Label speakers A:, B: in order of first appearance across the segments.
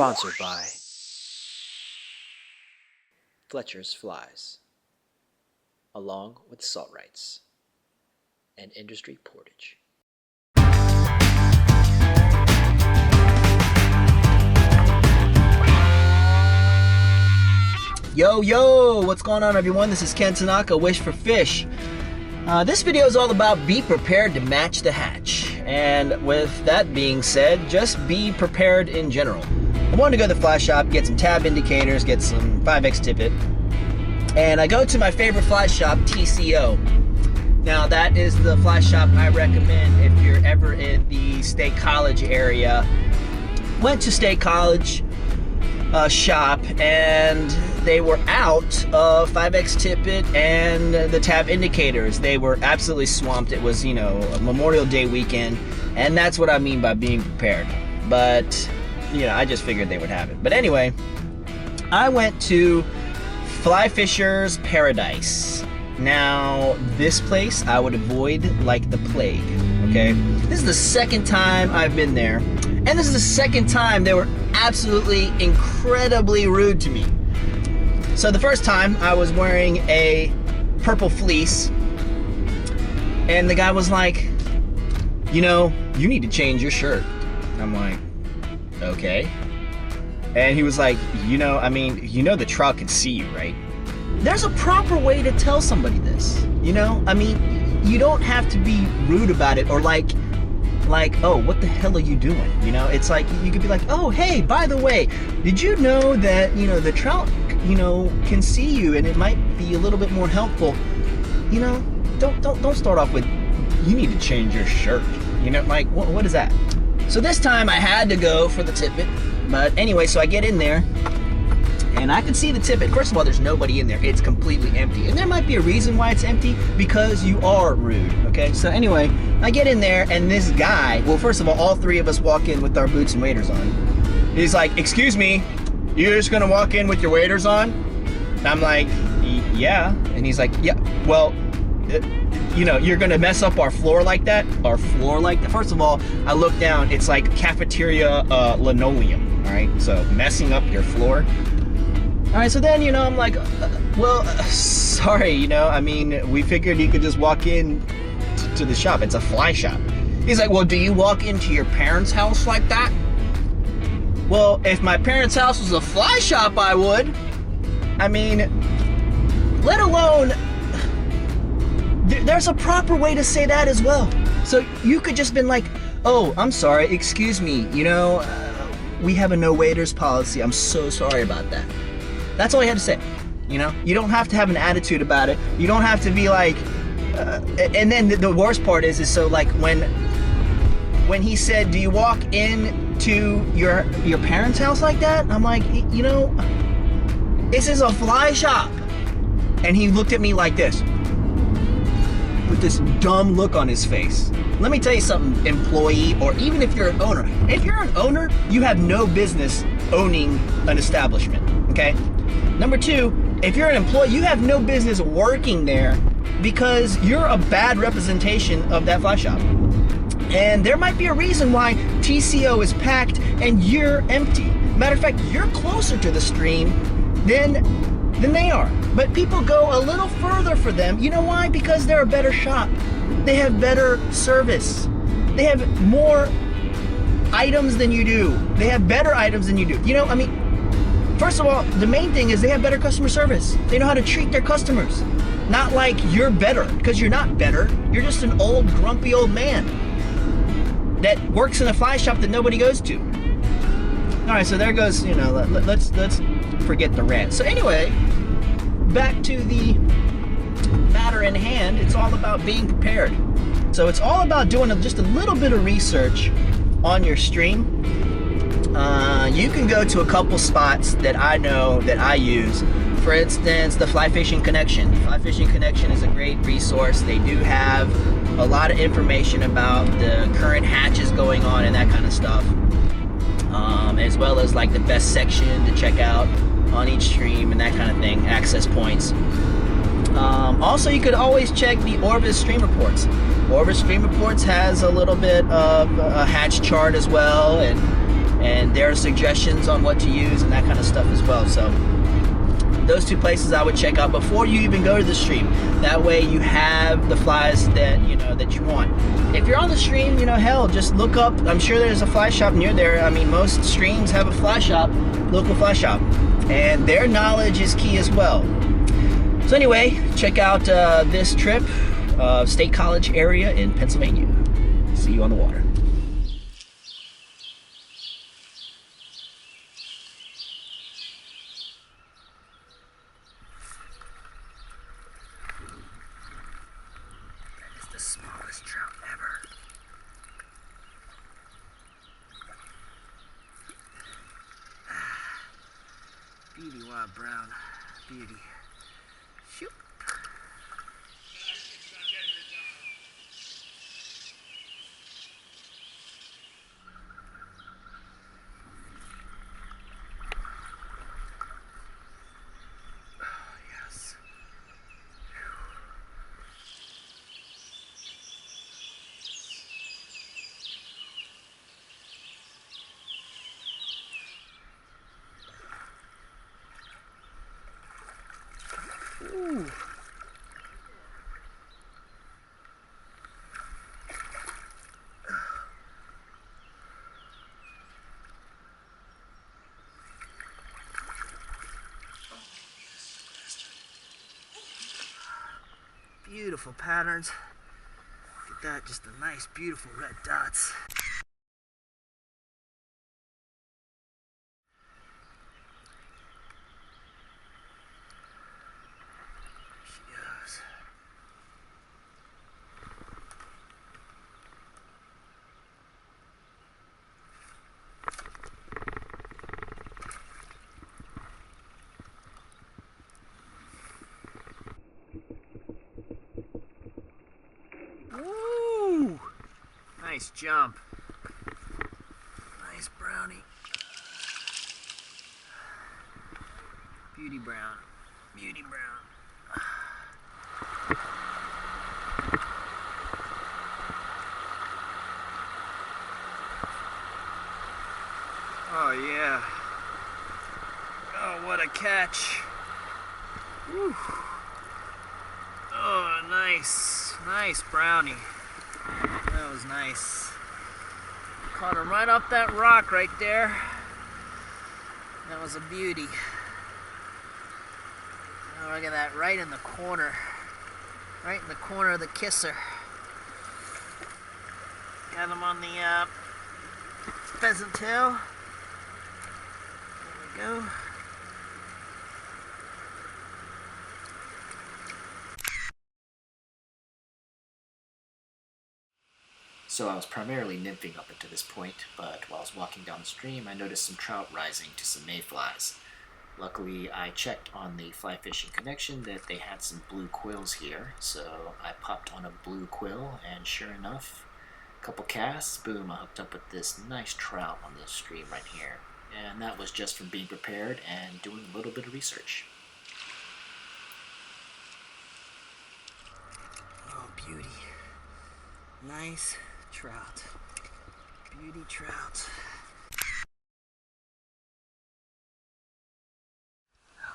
A: Sponsored by Fletcher's Flies, along with salt rights and industry portage.
B: Yo, what's going on, everyone? This is Tanaka of Wish4Fish. This video is all about be prepared to match the hatch. And with that being said, just be prepared in general. I wanted to go to the fly shop, get some tab indicators, get some 5X tippet. And I go to my favorite fly shop, TCO. Now that is the fly shop I recommend if you're ever in the State College area. Went to State College shop and they were out of 5X tippet and the tab indicators. They were absolutely swamped. It was, a Memorial Day weekend, and that's what I mean by being prepared. But, I just figured they would have it. But anyway, I went to Flyfisher's Paradise. Now, this place I would avoid like the plague, okay? This is the second time I've been there, and this is the second time they were absolutely incredibly rude to me. So the first time I was wearing a purple fleece, and the guy was like, you need to change your shirt. I'm like, okay. And he was like, the Trout can see you, right? There's a proper way to tell somebody this, you don't have to be rude about it or like, oh, what the hell are you doing? It's like, you could be like, oh, hey, by the way, did you know that, the Trout, can see you and it might be a little bit more helpful? Don't start off with, you need to change your shirt. What is that? So this time I had to go for the tippet. But anyway, so I get in there and I can see the tippet. First of all, there's nobody in there. It's completely empty. And there might be a reason why it's empty, because you are rude, okay? So anyway, I get in there and this guy, well, first of all three of us walk in with our boots and waders on. He's like, excuse me, you're just gonna walk in with your waders on? And I'm like, yeah. And he's like, yeah, well, you're gonna mess up our floor like that? Our floor like that? First of all, I look down, it's like cafeteria linoleum, all right? So messing up your floor. All right, so then, I'm like, sorry, we figured you could just walk in to the shop. It's a fly shop. He's like, well, do you walk into your parents' house like that? Well, if my parents' house was a fly shop, I would. Let alone, there's a proper way to say that as well. So you could just been like, oh, I'm sorry, excuse me, we have a no waiters policy. I'm so sorry about that. That's all you had to say. You don't have to have an attitude about it. You don't have to be like, and then the worst part is so like when he said, do you walk into your parents' house like that? I'm like, this is a fly shop. And he looked at me like this, with this dumb look on his face. Let me tell you something, employee, or even if you're an owner. If you're an owner, you have no business owning an establishment, okay? Number two, if you're an employee, you have no business working there because you're a bad representation of that fly shop. And there might be a reason why TCO is packed and you're empty. Matter of fact, you're closer to the stream than they are. But people go a little further for them. You know why? Because they're a better shop. They have better service. They have more items than you do. They have better items than you do. First of all, the main thing is they have better customer service. They know how to treat their customers. Not like you're better, because you're not better. You're just an old, grumpy old man that works in a fly shop that nobody goes to. All right, so there goes, let's forget the rant. So anyway, back to the matter in hand. It's all about being prepared. So it's all about doing just a little bit of research on your stream. You can go to a couple spots that I know that I use. For instance, the Fly Fishing Connection. Fly Fishing Connection is a great resource. They do have a lot of information about the current hatches going on and that kind of stuff, as well as like the best section to check out on each stream and that kind of thing, access points. Also, you could always check the Orbis Stream Reports. Orbis Stream Reports has a little bit of a hatch chart as well, and and their suggestions on what to use and that kind of stuff as well. So those two places I would check out before you even go to the stream. That way you have the flies that that you want. If you're on the stream, hell, just look up. I'm sure there's a fly shop near there. I mean, most streams have a fly shop, local fly shop, and their knowledge is key as well. So anyway, check out this trip, State College area in Pennsylvania. See you on the water. That is the smallest trout ever. Beauty wild brown, beauty. Shoot. Ooh. Beautiful patterns. Look at that, just the nice, beautiful red dots. Woo! Nice jump. Nice brownie. Beauty brown. Beauty brown. Oh yeah. Oh, what a catch. Woo. Oh, nice. Nice brownie. That was nice. Caught him right off that rock right there. That was a beauty. Oh, look at that, right in the corner. Right in the corner of the kisser. Got him on the pheasant tail. There we go.
A: So I was primarily nymphing up until this point, but while I was walking down the stream, I noticed some trout rising to some mayflies. Luckily, I checked on the fly fishing connection that they had some blue quills here, so I popped on a blue quill, and sure enough, a couple casts, boom, I hooked up with this nice trout on the stream right here. And that was just from being prepared and doing a little bit of research.
B: Oh, beauty. Nice trout. Beauty trout.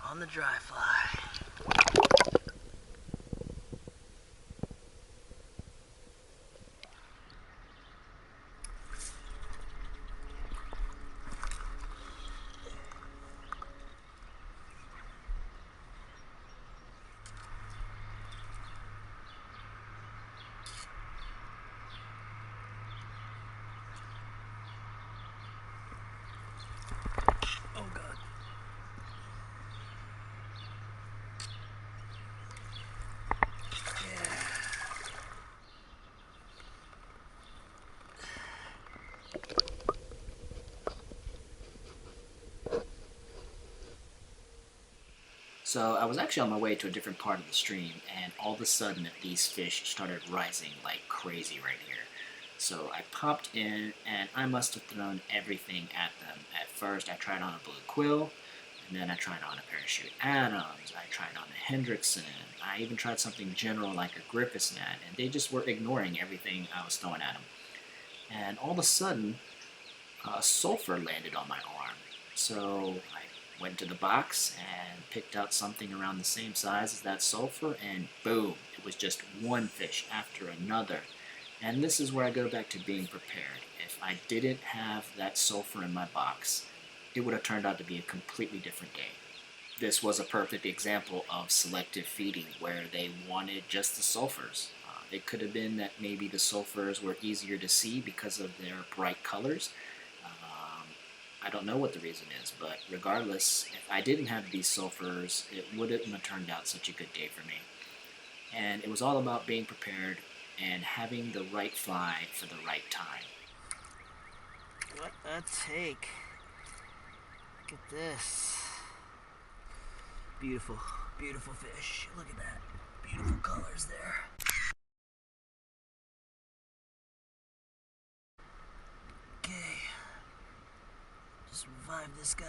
B: On the dry fly. Oh God.
A: So I was actually on my way to a different part of the stream, and all of a sudden these fish started rising like crazy right here. So I popped in, and I must have thrown everything at them. At first I tried on a blue quill, and then I tried on a parachute Adams, I tried on a Hendrickson, I even tried something general like a Griffiths net, and they just were ignoring everything I was throwing at them. And all of a sudden, a sulphur landed on my arm. So I went to the box and picked out something around the same size as that sulphur, and boom, it was just one fish after another. And this is where I go back to being prepared. If I didn't have that sulphur in my box, it would have turned out to be a completely different day. This was a perfect example of selective feeding where they wanted just the sulphurs. It could have been that maybe the sulphurs were easier to see because of their bright colors. I don't know what the reason is, but regardless, if I didn't have these sulphurs, it wouldn't have turned out such a good day for me. And it was all about being prepared and having the right fly for the right time.
B: What a take. Look at this. Beautiful, beautiful fish. Look at that. Beautiful colors there. Okay. Just revive this guy.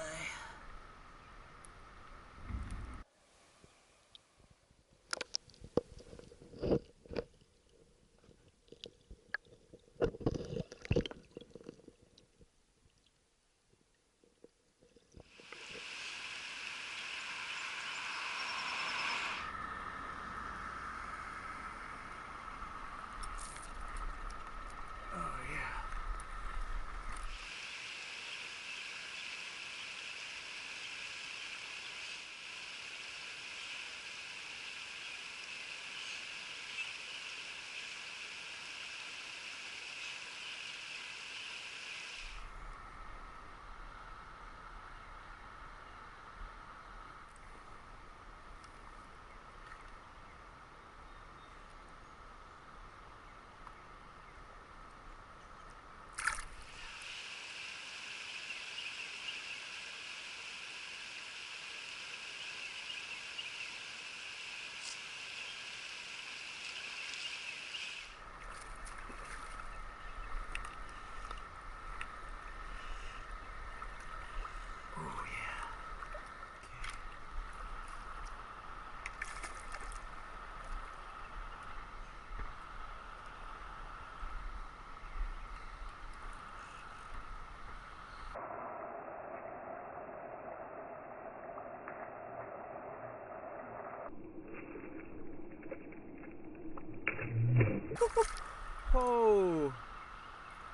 B: Oh,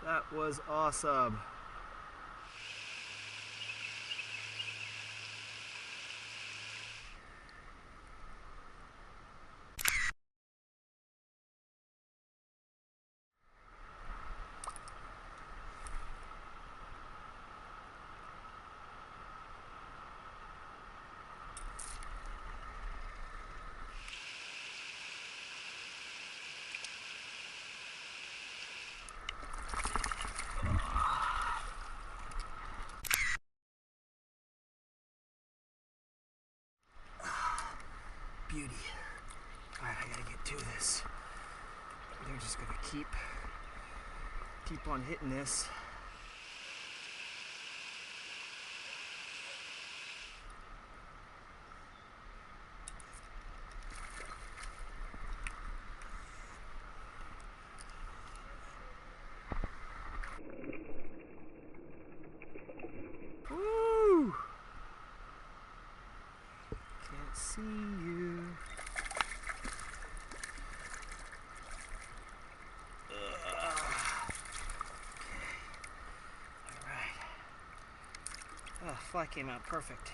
B: that was awesome. Beauty. Alright, I gotta get to this. They're just gonna keep on hitting this. Woo! Can't see you. Oh, fly came out perfect.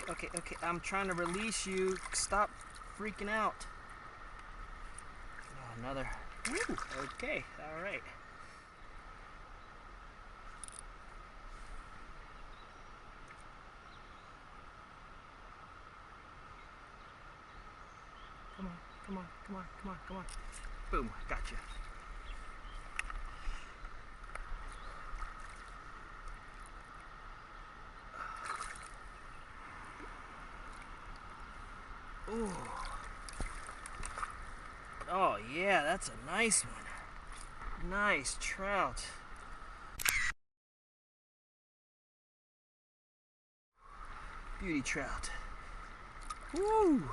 B: Okay. I'm trying to release you. Stop freaking out. Oh, another. Woo, okay, all right. Come on. Boom, gotcha. Ooh. Oh yeah, that's a nice one. Nice trout. Beauty trout. Woo!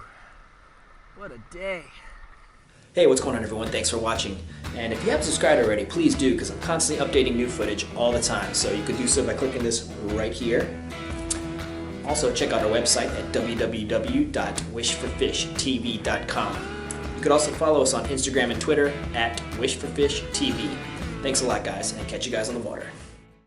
B: What a day.
C: Hey, what's going on everyone? Thanks for watching.
B: And if you haven't subscribed already, please do, because I'm constantly updating new footage all the time. So you could do so by clicking this right here. Also, check out our website at www.wish4fishtv.com. You could also follow us on Instagram and Twitter at Wish4Fish TV. Thanks a lot, guys, and catch you guys on the water.